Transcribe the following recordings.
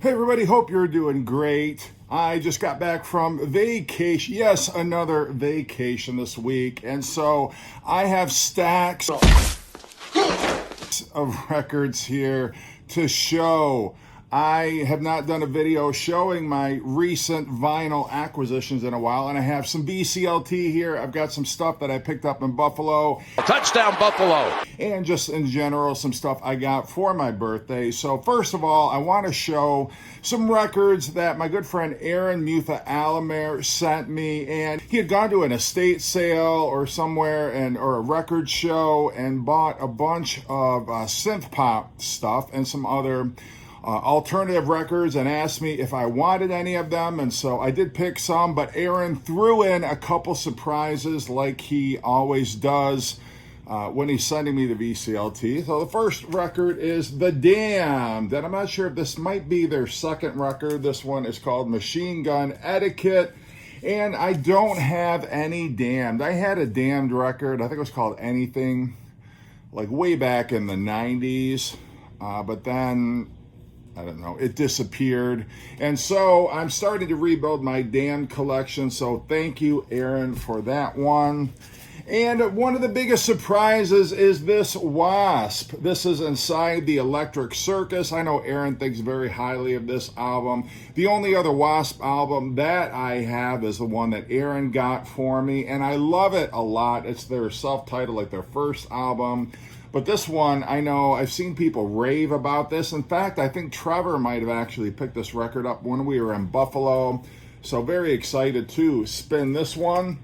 Hey everybody, hope you're doing great. I just got back from vacation. Yes, another vacation this week. And so I have stacks of records here to show. I have not done a video showing my recent vinyl acquisitions in a while, and I have some VCLT here. I've got some stuff that I picked up in Buffalo. Touchdown, Buffalo. And just in general, some stuff I got for my birthday. So first of all, I want to show some records that my good friend Aaron Mutha Alamer sent me. And he had gone to an estate sale or somewhere or a record show and bought a bunch of synth pop stuff and some other alternative records and asked me if I wanted any of them, and so I did pick some, but Aaron threw in a couple surprises like he always does when he's sending me the VCLT. So the first record is The Damned, and I'm not sure if this might be their second record. This one is called Machine Gun Etiquette, and I don't have any Damned. I had a Damned record, I think it was called Anything, like way back in the 90s, but then I don't know, it disappeared. And so I'm starting to rebuild my Damned collection. So thank you, Aaron, for that one. And one of the biggest surprises is this Wasp. This is Inside the Electric Circus. I know Aaron thinks very highly of this album. The only other Wasp album that I have is the one that Aaron got for me, and I love it a lot. It's their self-titled, like their first album. But this one, I know I've seen people rave about this. In fact, I think Trevor might have actually picked this record up when we were in Buffalo. So very excited to spin this one.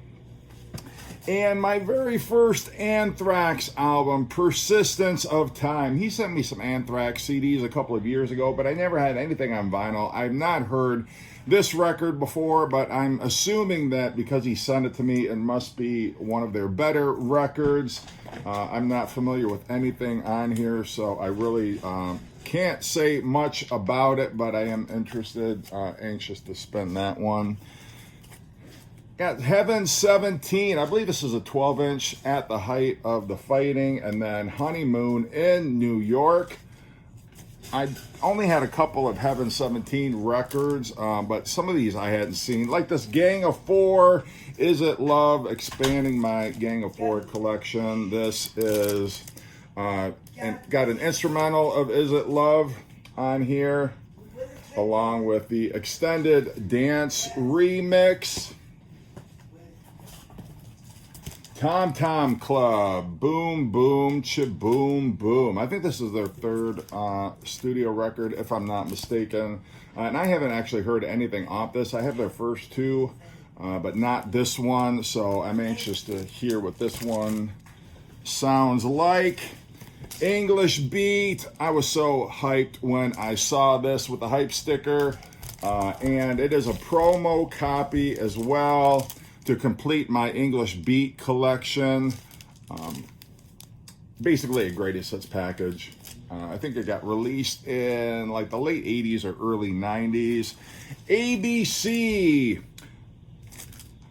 And my very first Anthrax album, Persistence of Time. He sent me some Anthrax CDs a couple of years ago, but I never had anything on vinyl. I've not heard this record before, but I'm assuming that because he sent it to me, it must be one of their better records. I'm not familiar with anything on here, so I really can't say much about it, but I am interested, anxious to spin that one. Got Heaven 17. I believe this is a 12-inch At the Height of the Fighting, and then Honeymoon in New York. I only had a couple of Heaven 17 records, but some of these I hadn't seen. Like this Gang of Four, Is It Love, expanding my Gang of Four collection. This is, and got an instrumental of Is It Love on here, along with the extended dance remix. Tom Tom Club, Boom Boom Cha-Boom Boom. I think this is their third studio record, if I'm not mistaken. And I haven't actually heard anything off this. I have their first two, but not this one. So I'm anxious to hear what this one sounds like. English Beat. I was so hyped when I saw this with the hype sticker. And it is a promo copy as well to complete my English Beat collection. Basically a greatest hits package. I think it got released in like the late 80s or early 90s. ABC,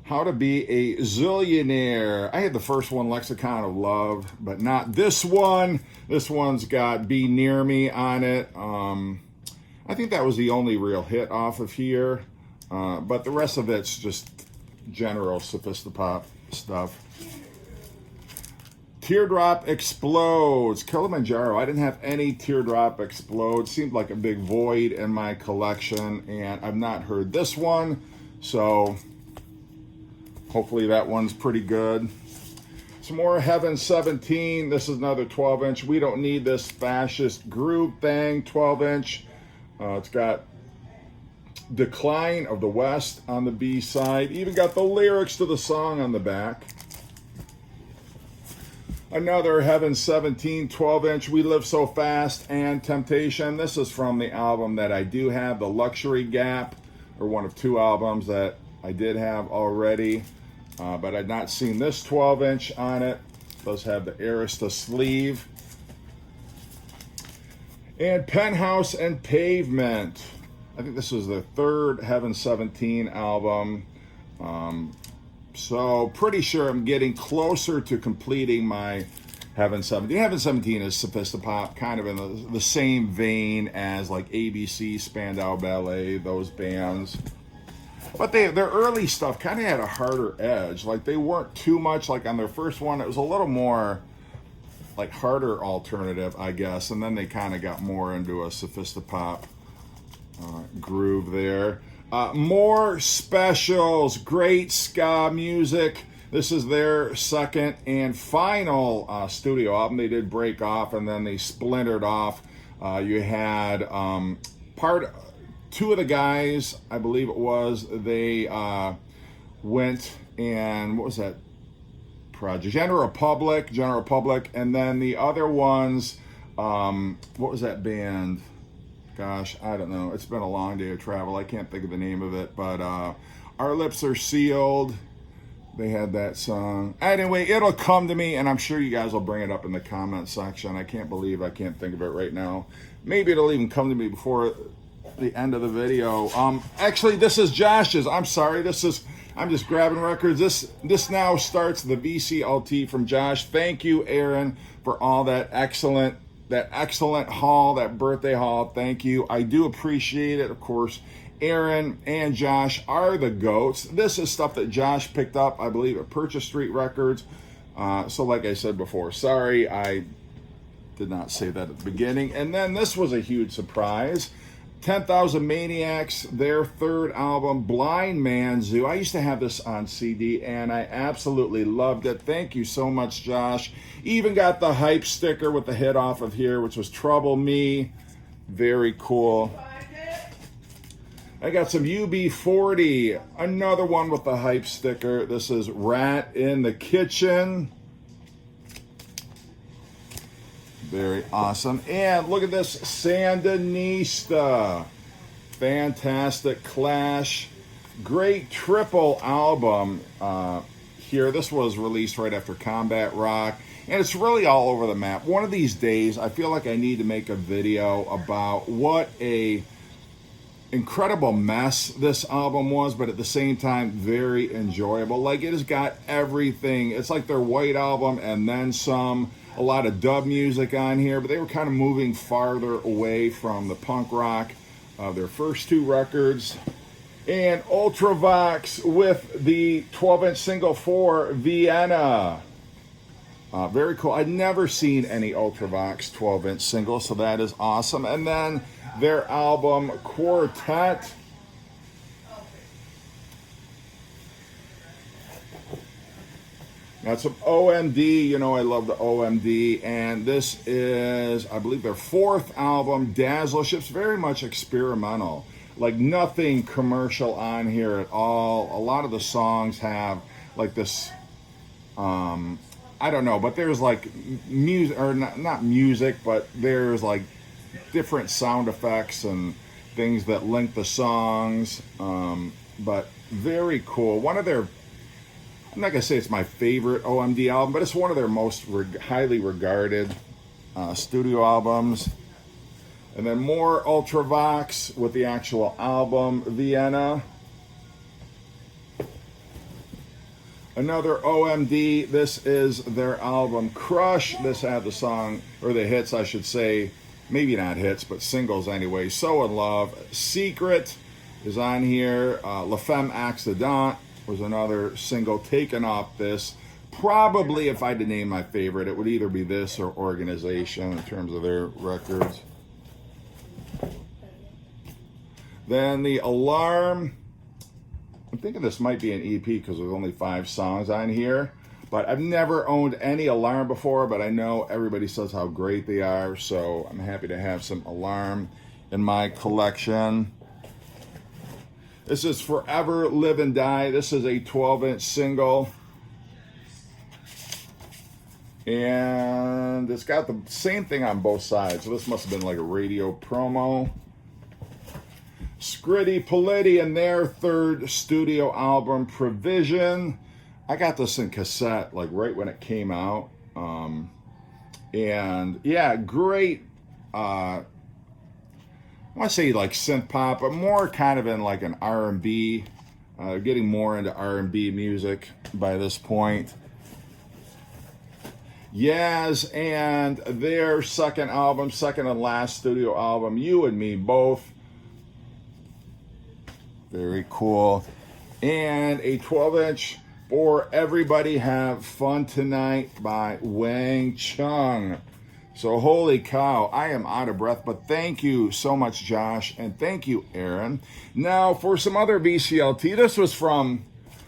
How to Be a Zillionaire. I had the first one, Lexicon of Love, but not this one. This one's got Be Near Me on it. I think that was the only real hit off of here. But the rest of it's just general sophisti-pop stuff. Teardrop Explodes, Kilimanjaro. I didn't have any Teardrop Explode. Seemed like a big void in my collection, and I've not heard this one, so hopefully that one's pretty good. Some more Heaven 17. This is another 12-inch. We don't need this fascist groove thing. 12-inch. It's got Decline of the West on the B side. Even got the lyrics to the song on the back. Another Heaven 17 12-inch, We Live So Fast and Temptation. This is from the album that I do have, The Luxury Gap, or one of two albums that I did have already, but I'd not seen this 12-inch on it. It does have the Arista sleeve. And Penthouse and Pavement. I think this is their third Heaven 17 album. So pretty sure I'm getting closer to completing my Heaven 17. Heaven 17 is Sophistopop, kind of in the same vein as like ABC, Spandau Ballet, those bands. But their early stuff kind of had a harder edge. Like they weren't too much like on their first one. It was a little more like harder alternative, I guess. And then they kind of got more into a Sophistopop groove there. More specials, great ska music. This is their second and final studio album. They did break off and then they splintered off. You had two of the guys, I believe it was, they went and, what was that project? General Republic, and then the other ones, what was that band? Gosh, I don't know. It's been a long day of travel. I can't think of the name of it, but Our Lips Are Sealed. They had that song. Anyway, it'll come to me, and I'm sure you guys will bring it up in the comment section. I can't believe I can't think of it right now. Maybe it'll even come to me before the end of the video. Actually, this is Josh's. I'm sorry. I'm just grabbing records. This now starts the VCLT from Josh. Thank you, Aaron, for all that excellent haul, that birthday haul. Thank you. I do appreciate it, of course. Aaron and Josh are the GOATs. This is stuff that Josh picked up, I believe, at Purchase Street Records. So like I said before, sorry I did not say that at the beginning. And then this was a huge surprise. 10,000 Maniacs, their third album, Blind Man Zoo. I used to have this on CD, and I absolutely loved it. Thank you so much, Josh. Even got the hype sticker with the hit off of here, which was Trouble Me. Very cool. I got some UB40, another one with the hype sticker. This is Rat in the Kitchen. Very awesome. And look at this, Sandinista. Fantastic Clash. Great triple album here. This was released right after Combat Rock. And it's really all over the map. One of these days, I feel like I need to make a video about what a incredible mess this album was, but at the same time very enjoyable. Like, it has got everything. It's like their White Album and then some. A lot of dub music on here, but they were kind of moving farther away from the punk rock of their first two records. And Ultravox with the 12-inch single for Vienna. Very cool. I'd never seen any Ultravox 12-inch single, so that is awesome. And then their album Quartet. Got some OMD. You know I love the OMD. And this is, I believe, their fourth album, Dazzle Ships. Very much experimental. Like, nothing commercial on here at all. A lot of the songs have like this, I don't know, but there's like music, or not music, but there's like different sound effects and things that link the songs. But very cool. One of their, I'm not going to say it's my favorite OMD album, but it's one of their most highly regarded studio albums. And then more Ultravox with the actual album, Vienna. Another OMD, this is their album, Crush. This had the song, or the hits, I should say, maybe not hits, but singles anyway. So in Love. Secret is on here. La Femme Accident was another single taken off this. Probably, if I had to name my favorite, it would either be this or Organization in terms of their records. Then the Alarm. I'm thinking this might be an EP because there's only 5 songs on here. But I've never owned any Alarm before, but I know everybody says how great they are. So I'm happy to have some Alarm in my collection. This is Forever Live and Die. This is a 12-inch single. And it's got the same thing on both sides. So this must have been like a radio promo. Scritti Politti and their third studio album, Provision. I got this in cassette, like right when it came out. And yeah, great. I want to say like synth pop, but more kind of in like an R&B. Getting more into R&B music by this point. Yaz and their second album, second and last studio album, You and Me Both. Very cool. And a 12-inch for Everybody Have Fun Tonight by Wang Chung. So holy cow, I am out of breath, but thank you so much, Josh, and thank you, Aaron. Now for some other VCLT, this was from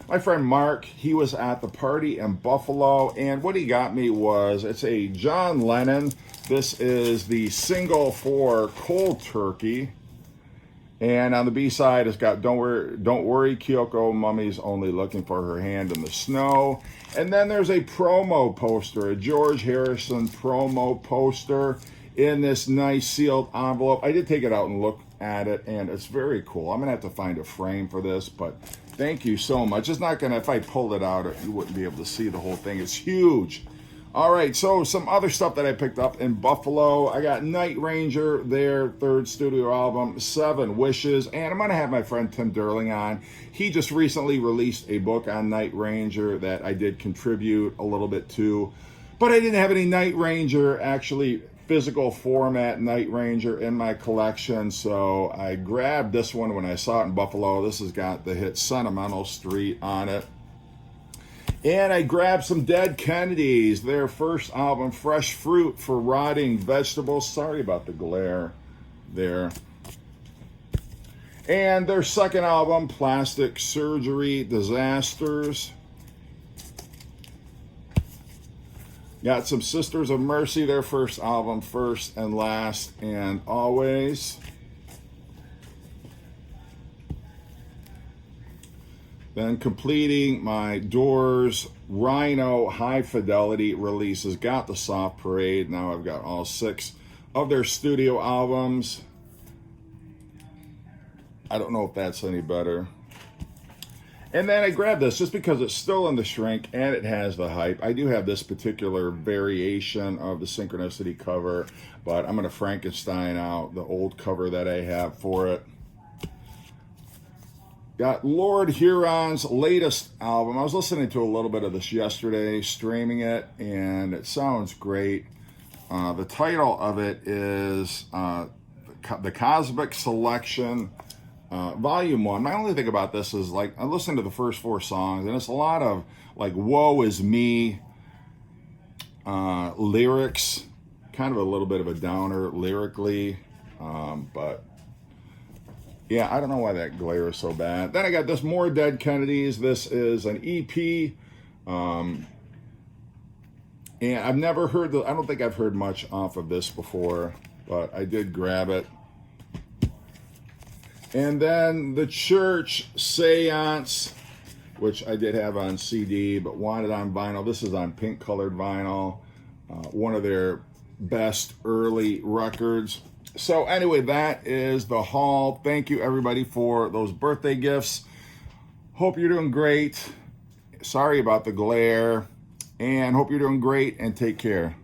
my friend Mark. He was at the party in Buffalo, and what he got me was, it's a John Lennon. This is the single for Cold Turkey. And on the B side, it's got Don't Worry, Kyoko, Mummy's Only Looking for Her Hand in the Snow. And then there's a promo poster, a George Harrison promo poster in this nice sealed envelope. I did take it out and look at it, and it's very cool. I'm gonna have to find a frame for this, but thank you so much. It's not gonna, if I pulled it out, you wouldn't be able to see the whole thing. It's huge. All right, so some other stuff that I picked up in Buffalo. I got Night Ranger, their third studio album, 7 Wishes, and I'm going to have my friend Tim Derling on. He just recently released a book on Night Ranger that I did contribute a little bit to, but I didn't have any Night Ranger, actually physical format Night Ranger in my collection, so I grabbed this one when I saw it in Buffalo. This has got the hit Sentimental Street on it. And I grabbed some Dead Kennedys, their first album, Fresh Fruit for Rotting Vegetables. Sorry about the glare there. And their second album, Plastic Surgery Disasters. Got some Sisters of Mercy, their first album, First and Last and Always. Then completing my Doors Rhino High Fidelity releases. Got the Soft Parade. Now I've got all 6 of their studio albums. I don't know if that's any better. And then I grabbed this just because it's still in the shrink and it has the hype. I do have this particular variation of the Synchronicity cover, but I'm going to Frankenstein out the old cover that I have for it. Got Lord Huron's latest album. I was listening to a little bit of this yesterday, streaming it, and it sounds great. The title of it is The Cosmic Selection, Volume 1. My only thing about this is, like, I listened to the first 4 songs, and it's a lot of, like, woe is me lyrics. Kind of a little bit of a downer lyrically, but yeah, I don't know why that glare is so bad. Then I got this more Dead Kennedys. This is an EP. And I've never heard, I don't think I've heard much off of this before, but I did grab it. And then the Church Seance, which I did have on CD, but wanted on vinyl. This is on pink colored vinyl. One of their best early records. So anyway, that is the haul. Thank you everybody for those birthday gifts. Hope you're doing great. Sorry about the glare, and hope you're doing great, and take care.